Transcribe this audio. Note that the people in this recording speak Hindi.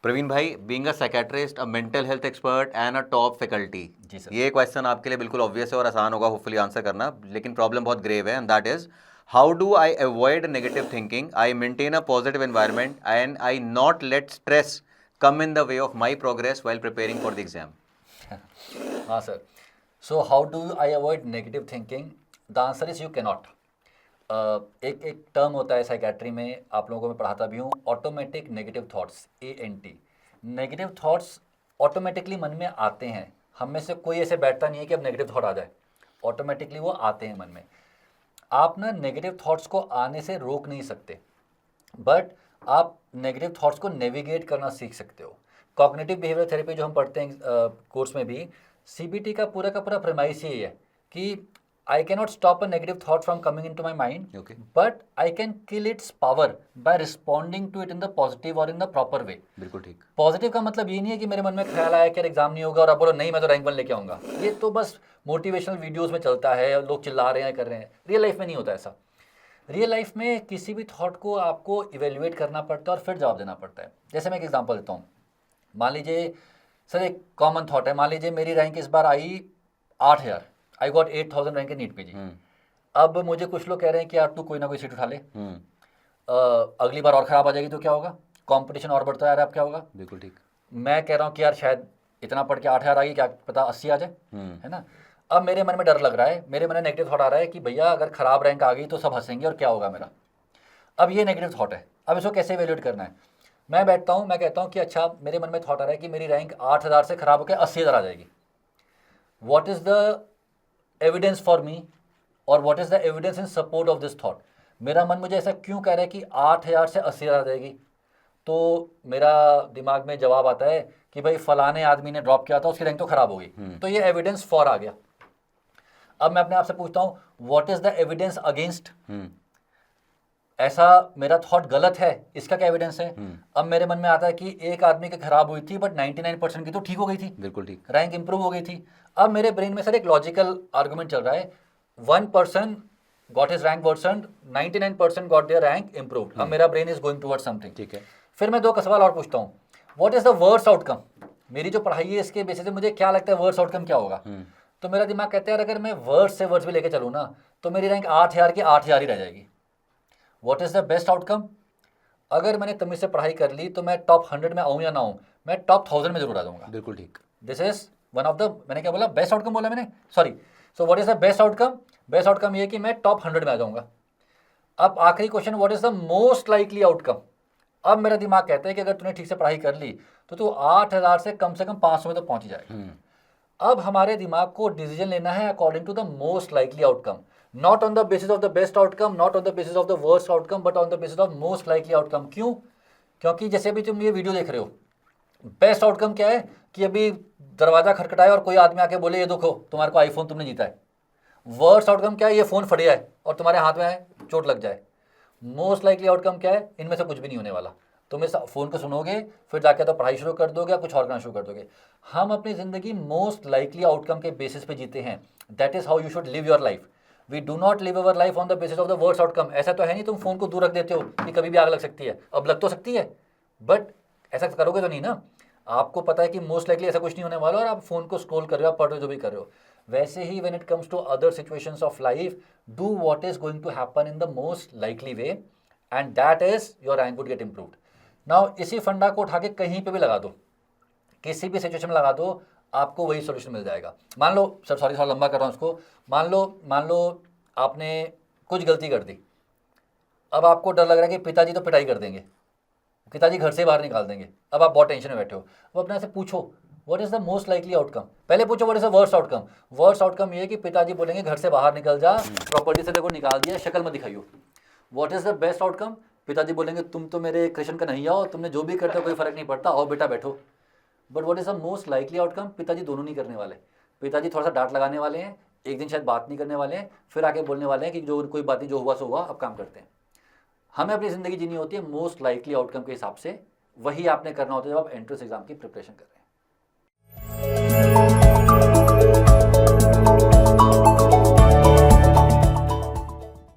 प्रवीण भाई, being a psychiatrist, a mental health expert and a top faculty, जी सर। ये क्वेश्चन आपके लिए बिल्कुल ऑब्वियस है और आसान होगा होपफुली आंसर करना, लेकिन प्रॉब्लम बहुत ग्रेव है and that is how do I avoid negative thinking, I maintain a positive environment and I not let stress come in the way of my progress while preparing for the exam. हाँ sir. So how do I avoid negative thinking? The answer is you cannot. एक टर्म होता है साइकेट्री में, आप लोगों को मैं पढ़ाता भी हूँ, automatic negative thoughts, ANT। Negative thoughts automatically मन में आते हैं, हम में से कोई ऐसे बैठता नहीं है कि अब नेगेटिव थॉट आ जाए, ऑटोमेटिकली वो आते हैं मन में। आप ना नेगेटिव थॉट्स को आने से रोक नहीं सकते, बट आप नेगेटिव थॉट्स को नेविगेट करना सीख सकते हो। कॉग्निटिव बिहेवियर थेरेपी जो हम पढ़ते हैं कोर्स में भी, CBT का पूरा प्रेमाइस यही है कि I can not stop a negative thought from coming in to my mind, Okay. But I can kill its power by responding to it in the positive और इन द प्रॉपर वे। बिल्कुल ठीक। पॉजिटिव का मतलब ये नहीं है कि मेरे मन में ख्याल आया कि एग्जाम नहीं होगा और आप बोलो नहीं मैं तो रैंक 1 लेके आऊंगा। ये तो बस मोटिवेशनल वीडियोस में चलता है, लोग चिल्ला रहे हैं, कर रहे हैं। रियल लाइफ में नहीं होता ऐसा। रियल लाइफ में किसी भी थॉट को आपको इवेल्युएट करना पड़ता है और फिर जवाब देना पड़ता है। जैसे मैं एक एग्जांपल देता हूँ। मान लीजिए सर, एक कॉमन थॉट है, मान लीजिए मेरी रैंक इस बार I 8000, I got 8000 rank in NEET PG। अब मुझे कुछ लोग कह रहे हैं कि यार तू कोई ना कोई सीट उठा ले, अगली बार और ख़राब आ जाएगी तो क्या होगा, कंपटीशन और बढ़ता जा रहा है, अब क्या होगा। बिल्कुल ठीक। मैं कह रहा हूँ कि यार शायद इतना पढ़ के 8000 आ गई, क्या पता 80 आ जाए, है ना। अब मेरे मन में डर लग रहा है, मेरे मन में नेगेटिव थॉट आ रहा है कि भैया अगर ख़राब रैंक आ गई तो सब हंसेंगे और क्या होगा मेरा। अब ये नेगेटिव थॉट है। अब इसको कैसे इवेल्युएट करना है? मैं बैठता हूँ, मैं कहता हूँ कि अच्छा मेरे मन में थॉट आ रहा है कि मेरी रैंक 8000 से ख़राब होकर 80,000 आ जाएगी। What is the evidence for me और what is the evidence in support of this thought? मेरा मन मुझे ऐसा क्यों कह रहा है कि 8000 से 80,000 आ जाएगी? तो मेरा दिमाग में जवाब आता है कि भाई फलाने आदमी ने ड्रॉप किया था, उसकी रैंक तो खराब हो गई, तो ये एविडेंस फॉर आ गया। अब मैं अपने आप से पूछता हूँ what is the evidence against? ऐसा मेरा थॉट गलत है, इसका क्या एविडेंस है? अब मेरे मन में आता है कि एक आदमी की खराब हुई थी बट 99% की तो ठीक हो गई थी, बिल्कुल ठीक। रैंक इंप्रूव हो गई थी। अब मेरे ब्रेन में सर एक लॉजिकल आर्गुमेंट चल रहा है, 1% got his rank worsened, 99% got their rank improved. अब मेरा brain is going towards something. ठीक है। फिर मैं 2 सवाल और पूछता हूँ, what is the worst outcome? मेरी जो पढ़ाई है इसके बेसिस पे मुझे क्या लगता है वर्स्ट आउटकम क्या होगा? तो मेरा दिमाग कहता है यार अगर मैं वर्स्ट से वर्स्ट भी लेके चलूँ ना तो मेरी रैंक 8000 की 8000 ही रह जाएगी। What is the best outcome? अगर मैंने तमीज से पढ़ाई कर ली तो मैं टॉप 100 में आऊँ या ना आऊँ, मैं टॉप 1000 में जरूर आ जाऊँगा। बिल्कुल ठीक। This is one of the, मैंने क्या बोला, बेस्ट आउटकम बोला मैंने, sorry. So what is the best outcome? Best outcome ये कि मैं टॉप 100 में आ जाऊँगा। अब आखिरी question, what is the most likely outcome? अब मेरा दिमाग कहता है कि अगर तूने ठीक से पढ़ाई कर ली तो तू 8000 से कम 500 में तो पहुंच ही जाएगा। अब हमारे दिमाग को डिसीजन लेना है according to the most likely outcome, not on the basis of the best outcome, not on the basis of the worst outcome, but on the basis of most likely outcome. क्यों? क्योंकि जैसे अभी तुम ये वीडियो देख रहे हो, बेस्ट आउटकम क्या है कि अभी दरवाजा खटखटाए और कोई आदमी आके बोले ये देखो तुम्हारे को आईफोन तुमने जीता है। वर्स्ट आउटकम क्या है? ये फोन फट जाए और तुम्हारे हाथ में चोट लग जाए। मोस्ट लाइकली आउटकम क्या है? इनमें से कुछ भी नहीं होने वाला। तुम इस फोन को सुनोगे, फिर जाके तो पढ़ाई शुरू कर दोगे या कुछ और करना शुरू कर दोगे। हम अपनी जिंदगी मोस्ट लाइकली आउटकम के बेसिस पे जीते हैं। That is how you should live your life. We do not live our life on the basis of the worst outcome. ऐसा तो है नहीं तुम फोन को दूर रख देते हो कि कभी भी आग लग सकती है, अब लग तो सकती है बट ऐसा करोगे तो नहीं ना। आपको पता है कि मोस्ट लाइकली ऐसा कुछ नहीं होने वाला और आप फोन को स्क्रॉल कर रहे हो, आप पढ़ रहे हो, जो भी कर रहे हो। वैसे ही when it comes to other situations of life, do what is going to happen in the most likely way and that is your rank would get improved. Now इसी फंडा को उठा के कहीं पे भी लगा दो, किसी भी सिचुएशन में लगा दो, आपको वही सॉल्यूशन मिल जाएगा। मान लो सर, सॉरी थोड़ा लंबा कर रहा हूँ इसको, मान लो आपने कुछ गलती कर दी। अब आपको डर लग रहा है कि पिताजी तो पिटाई कर देंगे, पिताजी घर से बाहर निकाल देंगे। अब आप बहुत टेंशन में बैठे हो। अब अपने से पूछो what is the most likely outcome. पहले पूछो what is the worst outcome. Worst outcome ये है कि पिताजी बोलेंगे घर से बाहर निकल जा, प्रॉपर्टी से देखो निकाल दिया, शक्ल मत दिखाइयो। What is the best outcome? पिताजी बोलेंगे तुम तो मेरे कृष्ण का नहीं आओ, तुमने जो भी करते हो कोई फर्क नहीं पड़ता, आओ बेटा बैठो। But what is the most likely outcome? पिताजी दोनों नहीं करने वाले। पिताजी थोड़ा सा डांट लगाने वाले हैं, एक दिन शायद बात नहीं करने वाले हैं, फिर आके बोलने वाले हैं कि जो कोई बात नहीं, जो हुआ सो हुआ, अब काम करते हैं। हमें अपनी ज़िंदगी जीनी होती है मोस्ट लाइकली आउटकम के हिसाब से। वही आपने करना होता है जब आप एंट्रेंस एग्जाम की प्रिपरेशन कर रहे हैं।